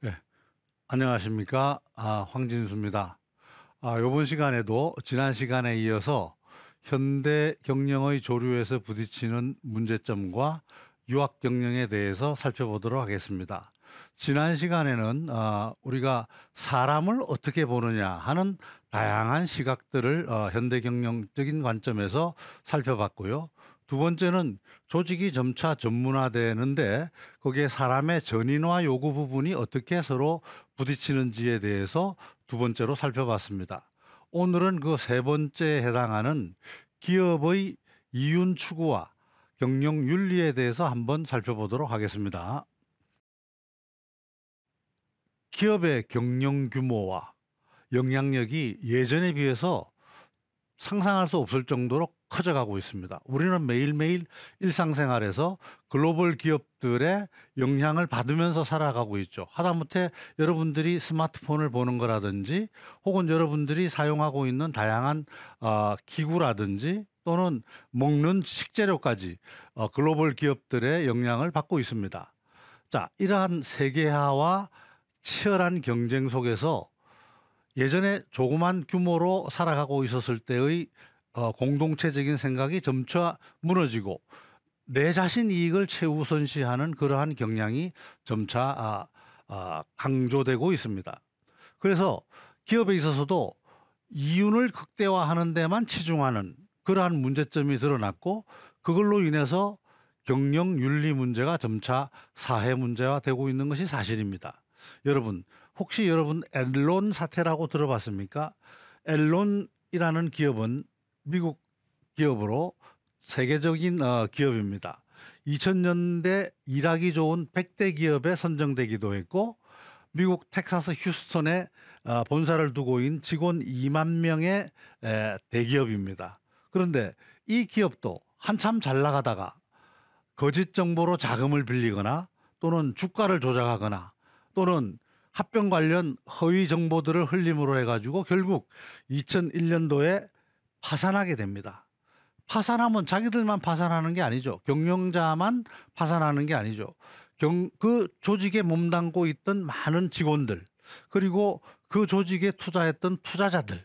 예, 안녕하십니까? 황진수입니다. 이번 시간에도 지난 시간에 이어서 현대 경영의 조류에서 부딪히는 문제점과 유학 경영에 대해서 살펴보도록 하겠습니다. 지난 시간에는 우리가 사람을 어떻게 보느냐 하는 다양한 시각들을 현대 경영적인 관점에서 살펴봤고요. 두 번째는 조직이 점차 전문화되는데 거기에 사람의 전인화 요구 부분이 어떻게 서로 부딪히는지에 대해서 두 번째로 살펴봤습니다. 오늘은 그 세 번째에 해당하는 기업의 이윤 추구와 경영 윤리에 대해서 한번 살펴보도록 하겠습니다. 기업의 경영 규모와 영향력이 예전에 비해서 상상할 수 없을 정도로 커져가고 있습니다. 우리는 매일매일 일상생활에서 글로벌 기업들의 영향을 받으면서 살아가고 있죠. 하다못해 여러분들이 스마트폰을 보는 거라든지 혹은 여러분들이 사용하고 있는 다양한 기구라든지 또는 먹는 식재료까지 글로벌 기업들의 영향을 받고 있습니다. 자, 이러한 세계화와 치열한 경쟁 속에서 예전에 조그만 규모로 살아가고 있었을 때의 공동체적인 생각이 점차 무너지고 내 자신 이익을 최우선시하는 그러한 경향이 점차 강조되고 있습니다. 그래서 기업에 있어서도 이윤을 극대화하는 데만 치중하는 그러한 문제점이 드러났고 그걸로 인해서 경영 윤리 문제가 점차 사회 문제화되고 있는 것이 사실입니다. 여러분, 혹시 여러분 앨런 사태라고 들어봤습니까? 앨런이라는 기업은 미국 기업으로 세계적인 기업입니다. 2000년대 일하기 좋은 100대 기업에 선정되기도 했고 미국 텍사스 휴스턴에 본사를 두고 있는 직원 2만 명의 대기업입니다. 그런데 이 기업도 한참 잘 나가다가 거짓 정보로 자금을 빌리거나 또는 주가를 조작하거나 또는 합병 관련 허위 정보들을 흘림으로 해가지고 결국 2001년도에 파산하게 됩니다. 파산하면 자기들만 파산하는 게 아니죠. 경영자만 파산하는 게 아니죠. 그 조직에 몸담고 있던 많은 직원들, 그리고 그 조직에 투자했던 투자자들,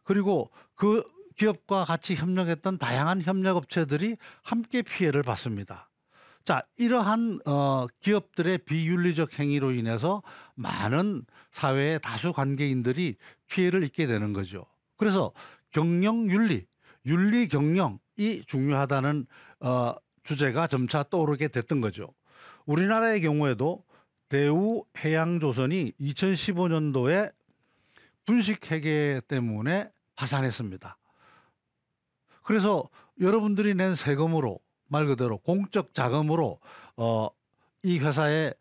그리고 그 기업과 같이 협력했던 다양한 협력업체들이 함께 피해를 받습니다. 자, 이러한 기업들의 비윤리적 행위로 인해서 많은 사회의 다수 관계인들이 피해를 입게 되는 거죠. 그래서 경영 윤리, 윤리 경영이 중요하다는 주제가 점차 떠오르게 됐던 거죠. 우리나라의 경우에도 대우해양조선이 2015년도에 분식회계 때문에 파산했습니다. 그래서 여러분들이 낸 세금으로 말 그대로 공적 자금으로 이 회사에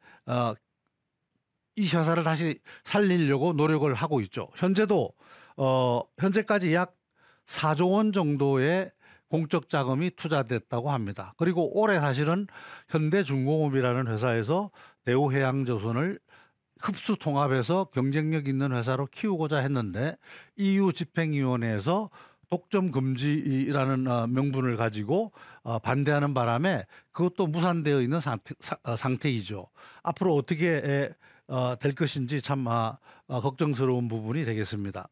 이 회사를 다시 살리려고 노력을 하고 있죠. 현재도 현재까지 약 4조 원 정도의 공적 자금이 투자됐다고 합니다. 그리고 올해 사실은 현대중공업이라는 회사에서 대우해양조선을 흡수 통합해서 경쟁력 있는 회사로 키우고자 했는데 EU 집행위원회에서 독점 금지라는 명분을 가지고 반대하는 바람에 그것도 무산되어 있는 상태이죠. 앞으로 어떻게 될 것인지 참 걱정스러운 부분이 되겠습니다.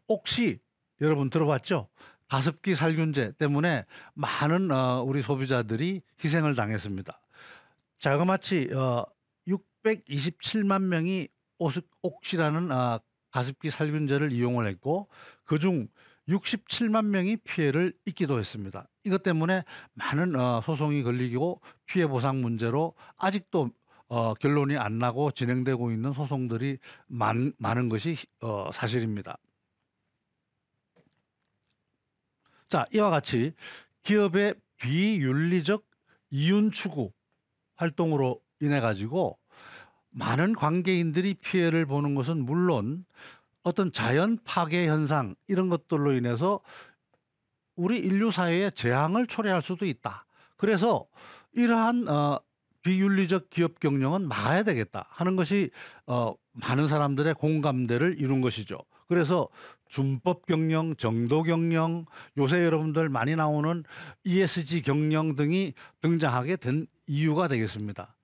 혹시 여러분 들어봤죠? 가습기 살균제 때문에 많은 우리 소비자들이 희생을 당했습니다. 자그마치 627만 명이 옥시라는 가습기 살균제를 이용을 했고 그중 67만 명이 피해를 입기도 했습니다. 이것 때문에 많은 소송이 걸리고 피해 보상 문제로 아직도 결론이 안 나고 진행되고 있는 소송들이 많은 것이 사실입니다. 자, 이와 같이 기업의 비윤리적 이윤 추구 활동으로 인해 가지고 많은 관계인들이 피해를 보는 것은 물론 어떤 자연 파괴 현상 이런 것들로 인해서 우리 인류 사회에 재앙을 초래할 수도 있다. 그래서 이러한 비윤리적 기업 경영은 막아야 되겠다 하는 것이 많은 사람들의 공감대를 이룬 것이죠. 그래서 준법 경영, 정도 경영, 요새 여러분들 많이 나오는 ESG 경영 등이 등장하게 된 이유가 되겠습니다.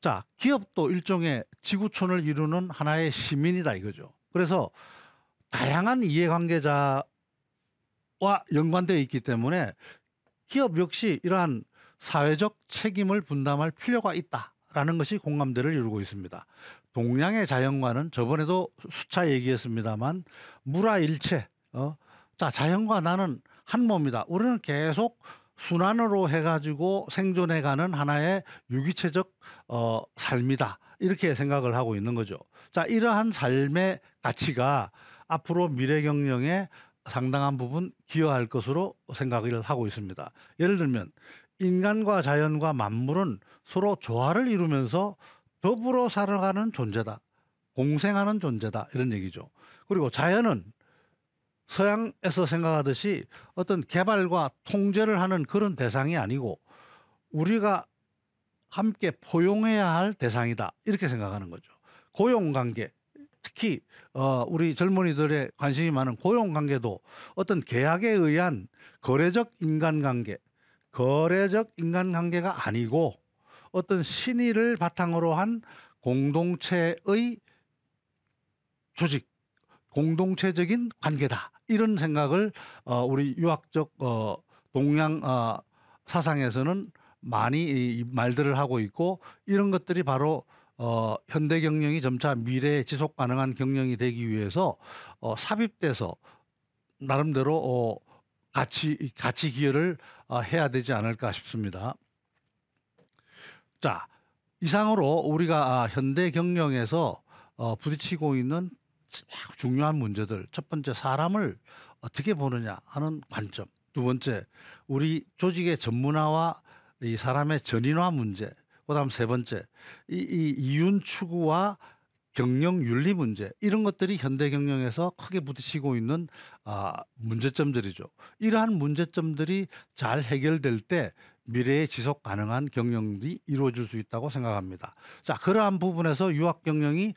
자, 기업도 일종의 지구촌을 이루는 하나의 시민이다 이거죠. 그래서 다양한 이해관계자와 연관되어 있기 때문에 기업 역시 이러한 사회적 책임을 분담할 필요가 있다라는 것이 공감대를 이루고 있습니다. 동양의 자연과는 저번에도 수차 얘기했습니다만 물화일체, 자, 자연과 나는 한 몸이다. 우리는 계속 순환으로 해가지고 생존해가는 하나의 유기체적 삶이다. 이렇게 생각을 하고 있는 거죠. 자, 이러한 삶의 가치가 앞으로 미래 경영에 상당한 부분 기여할 것으로 생각을 하고 있습니다. 예를 들면 인간과 자연과 만물은 서로 조화를 이루면서 더불어 살아가는 존재다. 공생하는 존재다. 이런 얘기죠. 그리고 자연은 서양에서 생각하듯이 어떤 개발과 통제를 하는 그런 대상이 아니고 우리가 함께 포용해야 할 대상이다. 이렇게 생각하는 거죠. 고용관계, 특히 우리 젊은이들의 관심이 많은 고용관계도 어떤 계약에 의한 거래적 인간관계가 아니고 어떤 신의를 바탕으로 한 공동체의 조직, 공동체적인 관계다. 이런 생각을 우리 유학적 동양 사상에서는 많이 이 말들을 하고 있고 이런 것들이 바로 현대 경영이 점차 미래 지속 가능한 경영이 되기 위해서 삽입돼서 나름대로 같이 기여를 해야 되지 않을까 싶습니다. 자, 이상으로 우리가 현대 경영에서 부딪히고 있는 중요한 문제들, 첫 번째 사람을 어떻게 보느냐 하는 관점, 두 번째 우리 조직의 전문화와 이 사람의 전인화 문제, 그다음 세 번째 이 이윤 추구와 경영 윤리 문제, 이런 것들이 현대 경영에서 크게 부딪히고 있는 문제점들이죠. 이러한 문제점들이 잘 해결될 때 미래의 지속 가능한 경영이 이루어질 수 있다고 생각합니다. 자, 그러한 부분에서 유학 경영이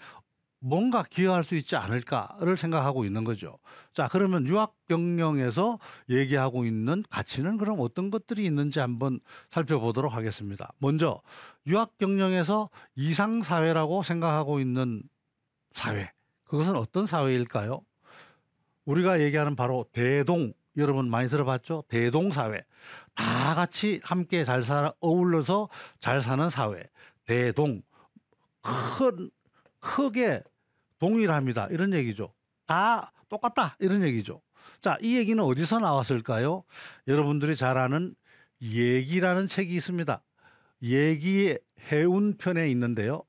뭔가 기여할 수 있지 않을까를 생각하고 있는 거죠. 자, 그러면 유학 경영에서 얘기하고 있는 가치는 그럼 어떤 것들이 있는지 한번 살펴보도록 하겠습니다. 먼저 유학 경영에서 이상사회라고 생각하고 있는 사회, 그것은 어떤 사회일까요? 우리가 얘기하는 바로 대동, 여러분 많이 들어봤죠? 대동사회. 다 같이 함께 잘 살아 어울려서 잘 사는 사회. 대동. 크게 동일합니다. 이런 얘기죠. 다 똑같다. 이런 얘기죠. 자, 이 얘기는 어디서 나왔을까요? 여러분들이 잘 아는 얘기라는 책이 있습니다. 얘기의 해운편에 있는데요.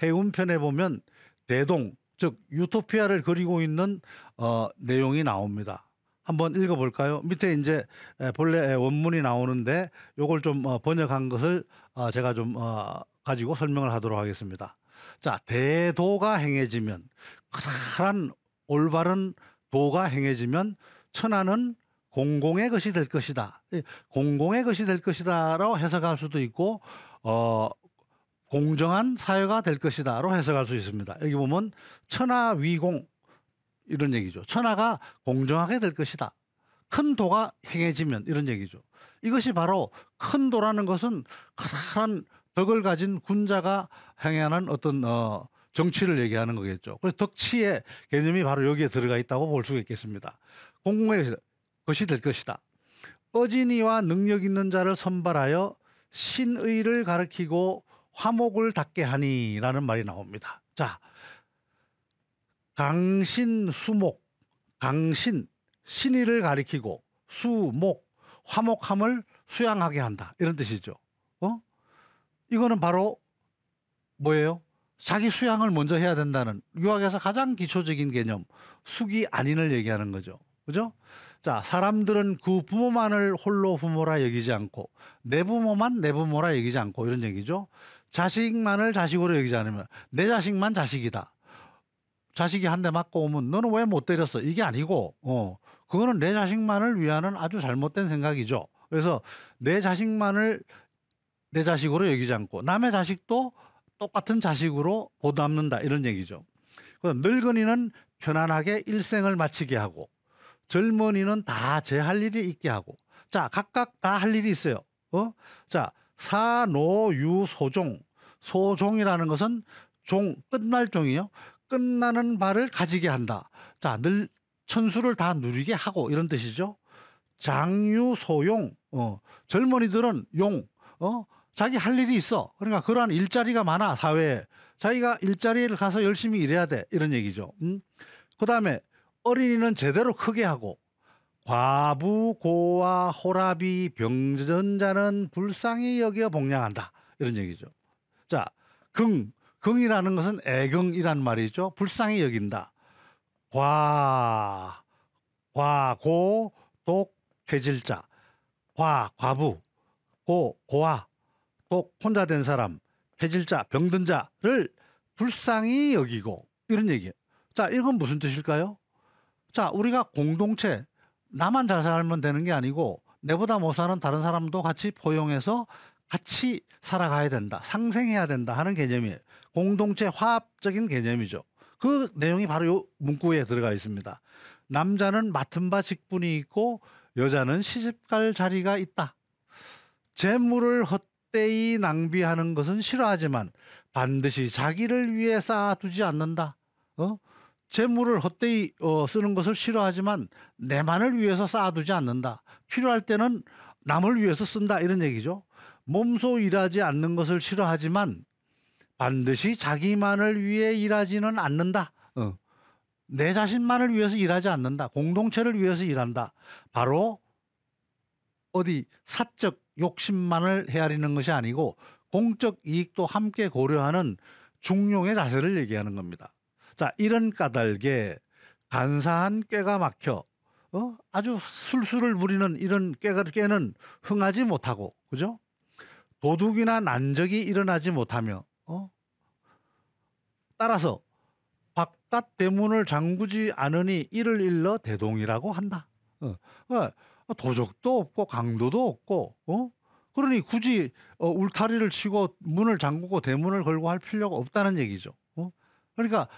해운편에 보면 대동, 즉 유토피아를 그리고 있는 내용이 나옵니다. 한번 읽어볼까요? 밑에 이제 본래 원문이 나오는데 요걸 좀 번역한 것을 제가 좀 가지고 설명을 하도록 하겠습니다. 자, 대도가 행해지면, 커다란 올바른 도가 행해지면 천하는 공공의 것이 될 것이다. 공공의 것이 될 것이다라고 해석할 수도 있고 공정한 사회가 될 것이다라고 해석할 수 있습니다. 여기 보면 천하위공 이런 얘기죠. 천하가 공정하게 될 것이다. 큰 도가 행해지면 이런 얘기죠. 이것이 바로 큰 도라는 것은 커다란 덕을 가진 군자가 행하는 어떤 정치를 얘기하는 거겠죠. 그래서 덕치의 개념이 바로 여기에 들어가 있다고 볼 수가 있겠습니다. 공공의 것이 될 것이다. 어진이와 능력 있는 자를 선발하여 신의를 가르치고 화목을 닦게 하니라는 말이 나옵니다. 자, 강신수목, 강신, 신의를 가리키고 수목, 화목함을 수양하게 한다. 이런 뜻이죠. 이거는 바로 뭐예요? 자기 수양을 먼저 해야 된다는, 유학에서 가장 기초적인 개념, 숙이 안인을 얘기하는 거죠. 그죠? 자, 사람들은 그 부모만을 홀로 부모라 여기지 않고 내 부모만 내 부모라 여기지 않고 이런 얘기죠. 자식만을 자식으로 여기지 않으면 내 자식만 자식이다. 자식이 한 대 맞고 오면 너는 왜 못 때렸어? 이게 아니고 그거는 내 자식만을 위하는 아주 잘못된 생각이죠. 그래서 내 자식만을 내 자식으로 여기지 않고 남의 자식도 똑같은 자식으로 보담는다 이런 얘기죠. 늙은이는 편안하게 일생을 마치게 하고 젊은이는 다 제 할 일이 있게 하고, 자, 각각 다 할 일이 있어요. 자, 사노유소종, 소종이라는 것은 끝날 종이요. 끝나는 바를 가지게 한다. 자, 늘 천수를 다 누리게 하고 이런 뜻이죠. 장유소용, 젊은이들은 자기 할 일이 있어. 그러니까 그러한 일자리가 많아, 사회에. 자기가 일자리를 가서 열심히 일해야 돼. 이런 얘기죠. 그 다음에 어린이는 제대로 크게 하고, 과부, 고아, 호라비, 병전자는 불쌍히 여겨 복양한다. 이런 얘기죠. 자, 긍이라는 것은 애긍이란 말이죠. 불쌍히 여긴다. 고, 독, 해질자. 과부, 고아, 독, 혼자 된 사람, 해질자, 병든 자를 불쌍히 여기고, 이런 얘기예요. 자, 이건 무슨 뜻일까요? 자, 우리가 공동체, 나만 잘 살면 되는 게 아니고 내보다 못 사는 다른 사람도 같이 포용해서 같이 살아가야 된다, 상생해야 된다 하는 개념이에요. 공동체 화합적인 개념이죠. 그 내용이 바로 이 문구에 들어가 있습니다. 남자는 맡은 바 직분이 있고 여자는 시집갈 자리가 있다. 재물을 헛되이 낭비하는 것은 싫어하지만 반드시 자기를 위해 쌓아두지 않는다. 재물을 헛되이 쓰는 것을 싫어하지만 내만을 위해서 쌓아두지 않는다. 필요할 때는 남을 위해서 쓴다, 이런 얘기죠. 몸소 일하지 않는 것을 싫어하지만 반드시 자기만을 위해 일하지는 않는다. 내 자신만을 위해서 일하지 않는다. 공동체를 위해서 일한다. 바로 사적 욕심만을 헤아리는 것이 아니고 공적 이익도 함께 고려하는 중용의 자세를 얘기하는 겁니다. 자, 이런 까닭에 간사한 꾀가 막혀 아주 술수를 부리는 이런 꾀는 흥하지 못하고, 그죠? 도둑이나 난적이 일어나지 못하며 따라서 바깥 대문을 잠그지 않으니 이를 일러 대동이라고 한다. 도적도 없고 강도도 없고 그러니 굳이 울타리를 치고 문을 잠그고 대문을 걸고 할 필요가 없다는 얘기죠. 그러니까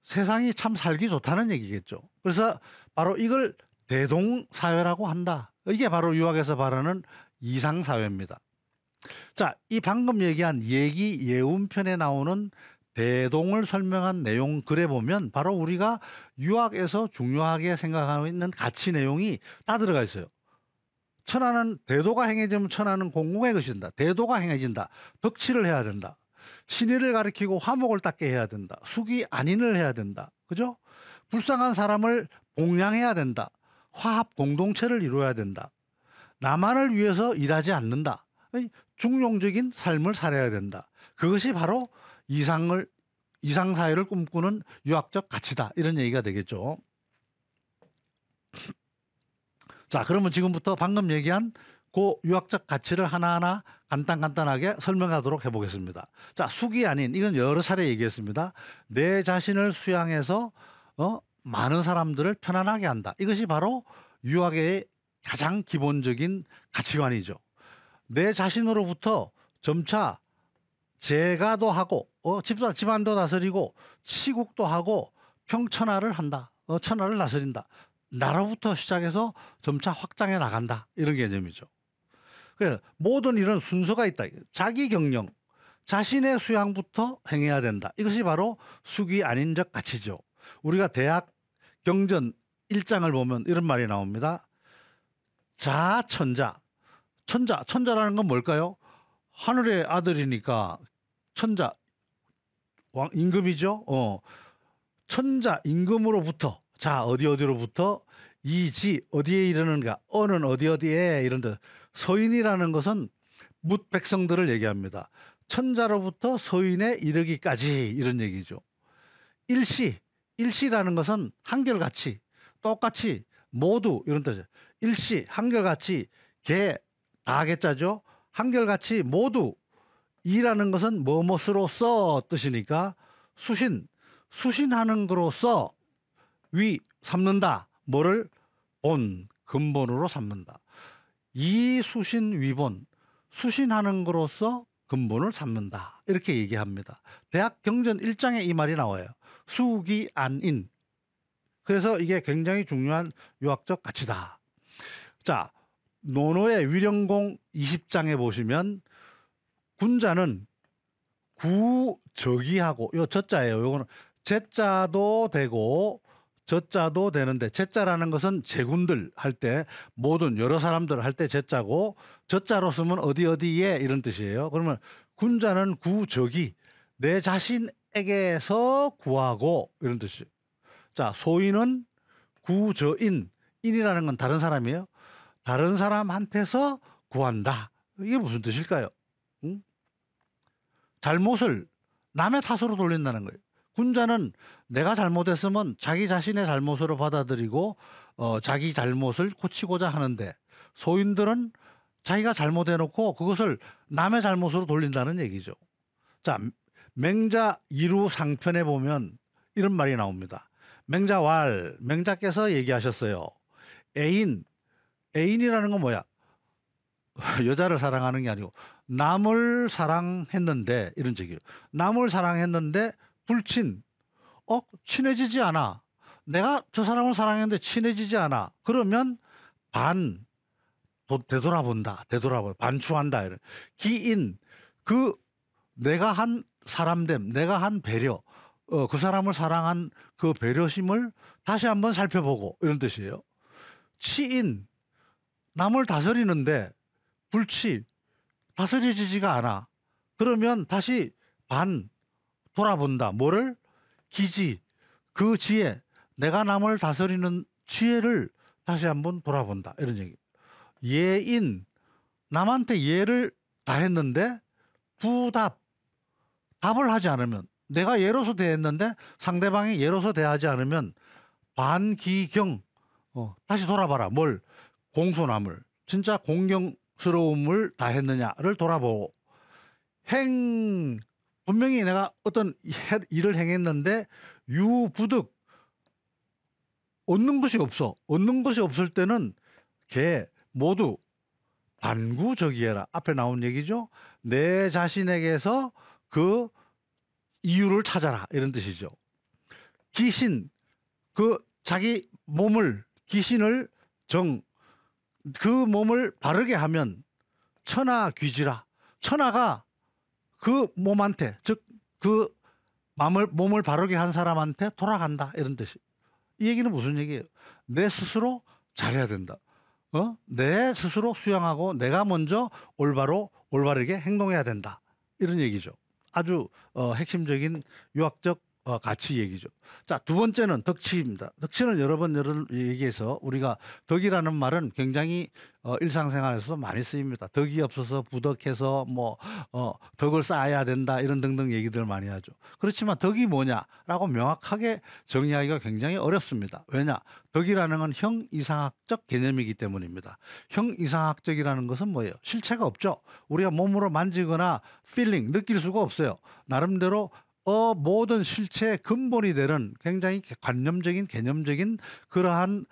세상이 참 살기 좋다는 얘기겠죠. 그래서 바로 이걸 대동사회라고 한다. 이게 바로 유학에서 말하는 이상사회입니다. 자, 이 방금 얘기한 얘기 예운편에 나오는 대동을 설명한 내용 글에 보면 바로 우리가 유학에서 중요하게 생각하고 있는 가치 내용이 다 들어가 있어요. 천하는 대도가 행해지면 천하는 공공의 것이다. 대도가 행해진다. 덕치를 해야 된다. 신의를 가리키고 화목을 닦게 해야 된다. 숙이 안인을 해야 된다. 그죠? 불쌍한 사람을 봉양해야 된다. 화합 공동체를 이루어야 된다. 나만을 위해서 일하지 않는다. 중용적인 삶을 살아야 된다. 그것이 바로 이상사회를 꿈꾸는 유학적 가치다. 이런 얘기가 되겠죠. 자, 그러면 지금부터 방금 얘기한 그 유학적 가치를 하나하나 간단하게 설명하도록 해보겠습니다. 자, 숙이 아닌, 이건 여러 차례 얘기했습니다. 내 자신을 수양해서 많은 사람들을 편안하게 한다. 이것이 바로 유학의 가장 기본적인 가치관이죠. 내 자신으로부터 점차 제가도 하고 집안도 다스리고 치국도 하고 평천하를 한다. 천하를 다스린다. 나로부터 시작해서 점차 확장해 나간다. 이런 개념이죠. 그래서 모든 일은 순서가 있다. 자기 경영, 자신의 수양부터 행해야 된다. 이것이 바로 숙이 아닌적 가치죠. 우리가 대학 경전 1장을 보면 이런 말이 나옵니다. 자천자. 천자라는 건 뭘까요? 하늘의 아들이니까 천자, 임금이죠. 천자, 임금으로부터, 자, 어디로부터, 이지, 어디에 이르는가, 어는 어디에, 이런 데, 서인이라는 것은 뭇 백성들을 얘기합니다. 천자로부터 서인에 이르기까지, 이런 얘기죠. 일시라는 것은 한결같이, 똑같이, 모두, 이런 뜻이죠. 일시, 한결같이, 다 개자죠. 한결같이 모두. 이라는 것은 뭐뭐으로써 뜻이니까 수신하는 거로써 삼는다. 뭐를? 근본으로 삼는다. 이 위본, 수신하는 거로써 근본을 삼는다. 이렇게 얘기합니다. 대학 경전 1장에 이 말이 나와요. 수기 안인. 그래서 이게 굉장히 중요한 유학적 가치다. 자, 논어의 위령공 20장에 보시면 구저기하고 요 저자예요. 요거는 제자도 되고 저자도 되는데 제자라는 것은 제군들 할 때 모든 여러 사람들 할 때 제자고 저자로 쓰면 어디 어디에 이런 뜻이에요. 그러면 군자는 구저기 내 자신에게서 구하고 이런 뜻이에요. 자, 소인은 구저인 인이라는 건 다른 사람이에요. 다른 사람한테서 구한다. 이게 무슨 뜻일까요? 응? 잘못을 남의 탓으로 돌린다는 거예요. 군자는 내가 잘못했으면 자기 자신의 잘못으로 받아들이고 자기 잘못을 고치고자 하는데 소인들은 자기가 잘못해놓고 그것을 남의 잘못으로 돌린다는 얘기죠. 자, 맹자 이루 상편에 보면 이런 말이 나옵니다. 맹자왈, 맹자께서 얘기하셨어요. 애인이라는 건 뭐야? 여자를 사랑하는 게 아니고 남을 사랑했는데 이런 얘기예요. 남을 사랑했는데 불친, 친해지지 않아. 내가 저 사람을 사랑했는데 친해지지 않아. 그러면 되돌아본다. 반추한다. 이런. 기인, 그 내가 한 사람됨, 내가 한 배려, 그 사람을 사랑한 그 배려심을 다시 한번 살펴보고 이런 뜻이에요. 치인, 남을 다스리는데 불치, 다스려지지가 않아. 그러면 다시 돌아본다. 뭐를? 기지, 그 지혜, 내가 남을 다스리는 지혜를 다시 한번 돌아본다. 이런 얘기. 예인, 남한테 예를 다 했는데 답을 하지 않으면, 내가 예로서 대했는데 상대방이 예로서 대하지 않으면 반기경, 다시 돌아봐라. 뭘? 공손함을, 진짜 공경스러움을 다 했느냐를 돌아보고, 분명히 내가 어떤 일을 행했는데 유부득 얻는 것이 없을 때는 모두 반구적이해라. 앞에 나온 얘기죠. 내 자신에게서 그 이유를 찾아라. 이런 뜻이죠. 기신, 자기 몸을, 기신을 그 몸을 바르게 하면 천하귀지라. 천하가 그 몸한테, 즉 그 몸을 바르게 한 사람한테 돌아간다. 이런 뜻이. 이 얘기는 무슨 얘기예요? 내 스스로 잘해야 된다. 내 스스로 수양하고 내가 먼저 올바르게 행동해야 된다. 이런 얘기죠. 아주 핵심적인 유학적 가치 얘기죠. 자, 두 번째는 덕치입니다. 덕치는 여러 번 얘기해서 우리가 덕이라는 말은 굉장히 일상생활에서도 많이 쓰입니다. 덕이 없어서 부덕해서 덕을 쌓아야 된다 이런 등등 얘기들 많이 하죠. 그렇지만 덕이 뭐냐라고 명확하게 정의하기가 굉장히 어렵습니다. 왜냐? 덕이라는 건 형이상학적 개념이기 때문입니다. 형이상학적이라는 것은 뭐예요? 실체가 없죠. 우리가 몸으로 만지거나 느낄 수가 없어요. 나름대로 모든 실체의 근본이 되는 굉장히 관념적인 개념적인 그러한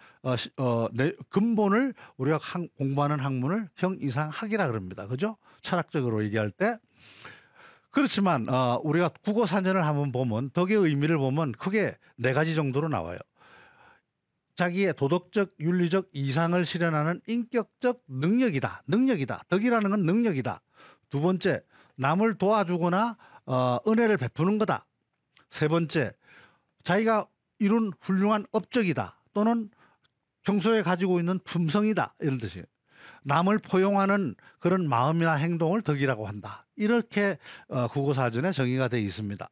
근본을 우리가 공부하는 학문을 형이상학이라 그럽니다. 그죠? 철학적으로 얘기할 때. 그렇지만 우리가 국어 사전을 한번 보면 덕의 의미를 보면 크게 4가지 정도로 나와요. 자기의 도덕적, 윤리적 이상을 실현하는 인격적 능력이다. 덕이라는 건 능력이다. 두 번째, 남을 도와주거나 은혜를 베푸는 거다. 세 번째, 자기가 이룬 훌륭한 업적이다. 또는 평소에 가지고 있는 품성이다. 이런 뜻이에요. 남을 포용하는 그런 마음이나 행동을 덕이라고 한다. 이렇게 국어사전에 정의가 되어 있습니다.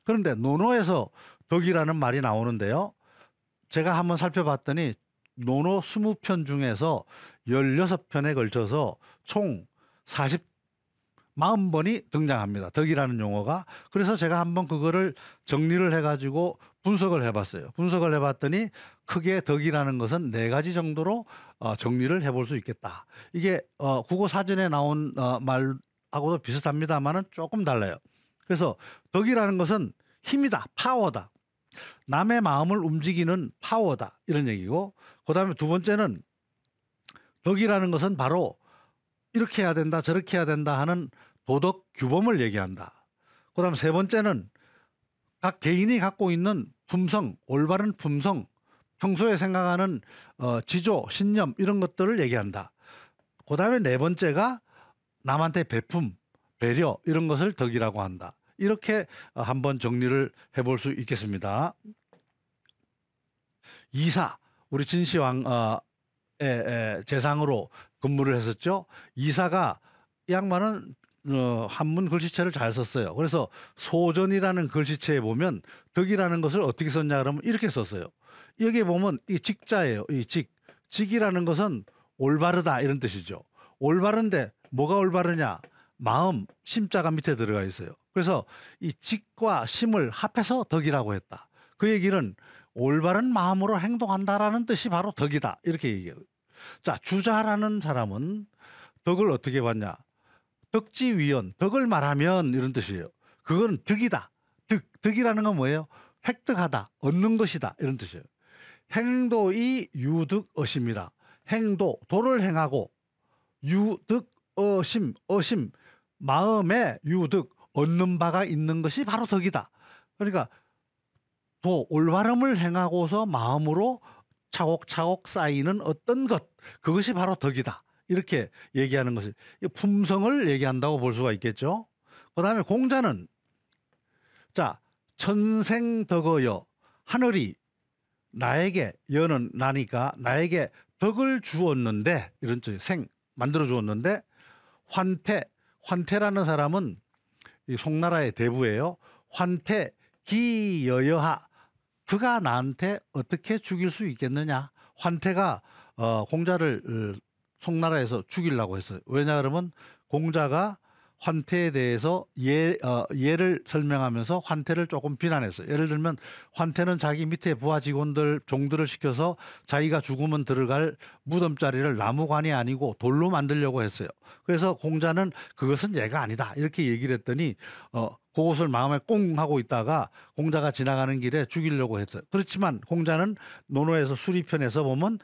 그런데 논어에서 덕이라는 말이 나오는데요. 제가 한번 살펴봤더니 논어 20편 중에서 16편에 걸쳐서 총 40번이 등장합니다. 덕이라는 용어가. 그래서 제가 한번 그거를 정리를 해가지고 분석을 해봤어요. 분석을 해봤더니 크게 덕이라는 것은 4가지 정도로 정리를 해볼 수 있겠다. 이게 국어 사전에 나온 말하고도 비슷합니다만은 조금 달라요. 그래서 덕이라는 것은 힘이다, 파워다. 남의 마음을 움직이는 파워다. 이런 얘기고, 그 다음에 두 번째는 덕이라는 것은 바로 이렇게 해야 된다, 저렇게 해야 된다 하는 도덕 규범을 얘기한다. 그 다음 세 번째는 각 개인이 갖고 있는 품성, 올바른 품성, 평소에 생각하는 지조, 신념 이런 것들을 얘기한다. 그 다음에 네 번째가 남한테 배품, 배려 이런 것을 덕이라고 한다. 이렇게 한번 정리를 해볼 수 있겠습니다. 이사, 우리 진시황 재상으로 근무를 했었죠. 이사가 이 양반은 한문 글씨체를 잘 썼어요. 그래서 소전이라는 글씨체에 보면 덕이라는 것을 어떻게 썼냐 그러면 이렇게 썼어요. 여기 보면 이 직자예요. 이 직이라는 것은 올바르다 이런 뜻이죠. 올바른데 뭐가 올바르냐? 마음, 심자가 밑에 들어가 있어요. 그래서 이 직과 심을 합해서 덕이라고 했다. 그 얘기는 올바른 마음으로 행동한다라는 뜻이 바로 덕이다. 이렇게 얘기해요. 자, 주자라는 사람은 덕을 어떻게 봤냐? 덕지위언, 덕을 말하면 이런 뜻이에요. 그건 득이다. 득이라는 건 뭐예요? 획득하다, 얻는 것이다 이런 뜻이에요. 행도이 유득어심이라. 행도, 도를 행하고 유득, 어심, 마음에 유득, 얻는 바가 있는 것이 바로 덕이다. 그러니까 올바름을 행하고서 마음으로 차곡차곡 쌓이는 어떤 것, 그것이 바로 덕이다. 이렇게 얘기하는 것이 품성을 얘기한다고 볼 수가 있겠죠. 그 다음에 공자는 자, 천생덕어여, 하늘이 나에게, 여는 나니까 나에게 덕을 주었는데, 이런 뜻, 만들어 주었는데, 환태라는 사람은 이 송나라의 대부예요. 환태 기여여하, 그가 나한테 어떻게 죽일 수 있겠느냐. 환태가 공자를 송나라에서 죽이려고 했어요. 왜냐 그러면 공자가 환태에 대해서 예를 설명하면서 환태를 조금 비난했어요. 예를 들면 환태는 자기 밑에 부하 직원들, 종들을 시켜서 자기가 죽으면 들어갈 무덤자리를 나무관이 아니고 돌로 만들려고 했어요. 그래서 공자는 그것은 예가 아니다 이렇게 얘기를 했더니 그것을 마음에 꽁 하고 있다가 공자가 지나가는 길에 죽이려고 했어요. 그렇지만 공자는 논어에서 수리편에서 보면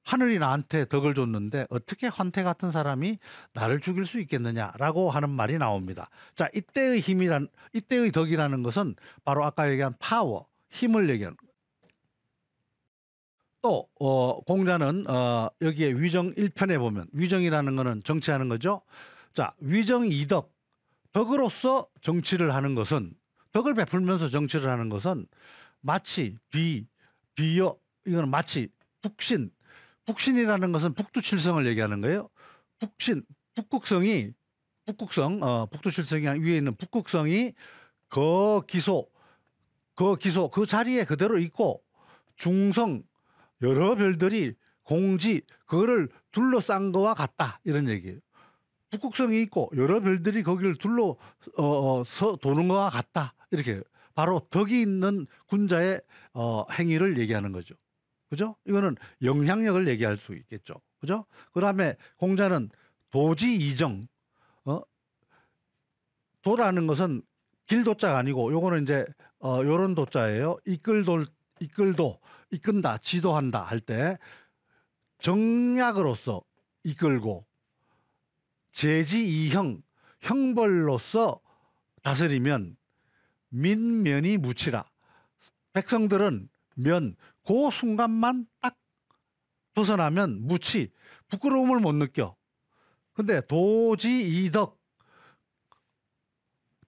하늘이 나한테 덕을 줬는데 어떻게 환태 같은 사람이 나를 죽일 수 있겠느냐라고 하는 말이 나옵니다. 자, 이때의 덕이라는 것은 바로 아까 얘기한 파워, 힘을 얘기하는 거예요. 또 공자는 여기에 위정 1편에 보면 위정이라는 것은 정치하는 거죠. 자, 위정 이덕, 덕으로서 정치를 하는 것은, 덕을 베풀면서 정치를 하는 것은 마치 비여, 이거는 마치 북신이라는 것은 북두칠성을 얘기하는 거예요. 북두칠성이 위에 있는 북극성이 그 자리에 그대로 있고 중성, 여러 별들이 공지, 그거를 둘러싼 거와 같다 이런 얘기예요. 북극성이 있고 여러 별들이 거기를 둘러서 도는 거와 같다 이렇게, 바로 덕이 있는 군자의 행위를 얘기하는 거죠. 그죠? 이거는 영향력을 얘기할 수 있겠죠. 그죠? 그 다음에 공자는 도지이정, 도라는 것은 길도자가 아니고 요거는 이제 요런 도자예요. 이끈다, 지도한다 할 때 정약으로서 이끌고, 제지이형, 형벌로서 다스리면 민면이 무치라. 백성들은 그 순간만 딱 벗어나면 무치, 부끄러움을 못 느껴. 근데 도지이덕,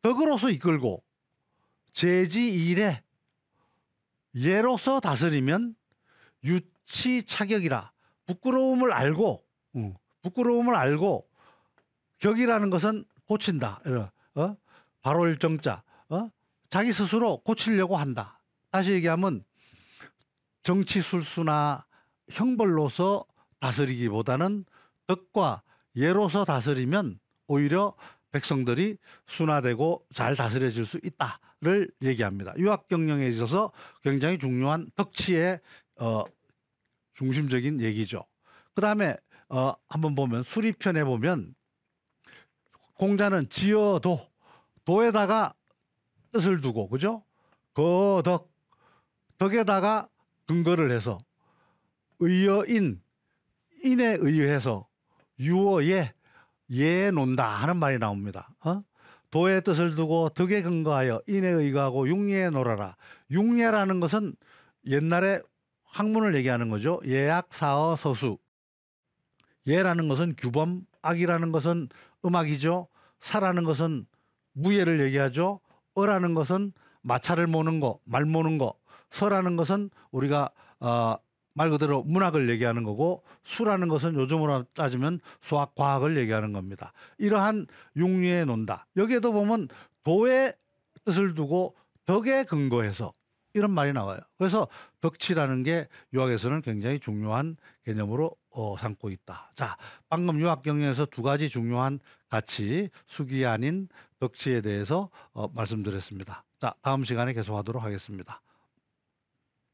덕으로서 이끌고 제지일에, 예로서 다스리면 유치차격이라. 부끄러움을 알고 격이라는 것은 고친다. 발월정자, 자기 스스로 고치려고 한다. 다시 얘기하면 정치술수나 형벌로서 다스리기보다는 덕과 예로서 다스리면 오히려 백성들이 순화되고 잘 다스려질 수 있다를 얘기합니다. 유학경영에 있어서 굉장히 중요한 덕치의 중심적인 얘기죠. 그 다음에 한번 보면 수리편에 보면 공자는 지어도, 도에다가 뜻을 두고, 그죠? 덕에다가 근거를 해서 의여인, 인에 의해서 유어예, 예 논다 하는 말이 나옵니다. 도의 뜻을 두고 덕에 근거하여 인에 의거하고 융예에 놀아라. 융예라는 것은 옛날에 학문을 얘기하는 거죠. 예악, 사어, 서수. 예라는 것은 규범, 악이라는 것은 음악이죠. 사라는 것은 무예를 얘기하죠. 어라는 것은 마차를 모는 거, 말 모는 거, 서라는 것은 우리가 말 그대로 문학을 얘기하는 거고, 수라는 것은 요즘으로 따지면 수학, 과학을 얘기하는 겁니다. 이러한 육류에 논다. 여기에도 보면 도의 뜻을 두고 덕에 근거해서 이런 말이 나와요. 그래서 덕치라는 게 유학에서는 굉장히 중요한 개념으로 삼고 있다. 자, 방금 유학 경영에서 두 가지 중요한 가치, 수기 아닌 덕치에 대해서 말씀드렸습니다. 자, 다음 시간에 계속하도록 하겠습니다.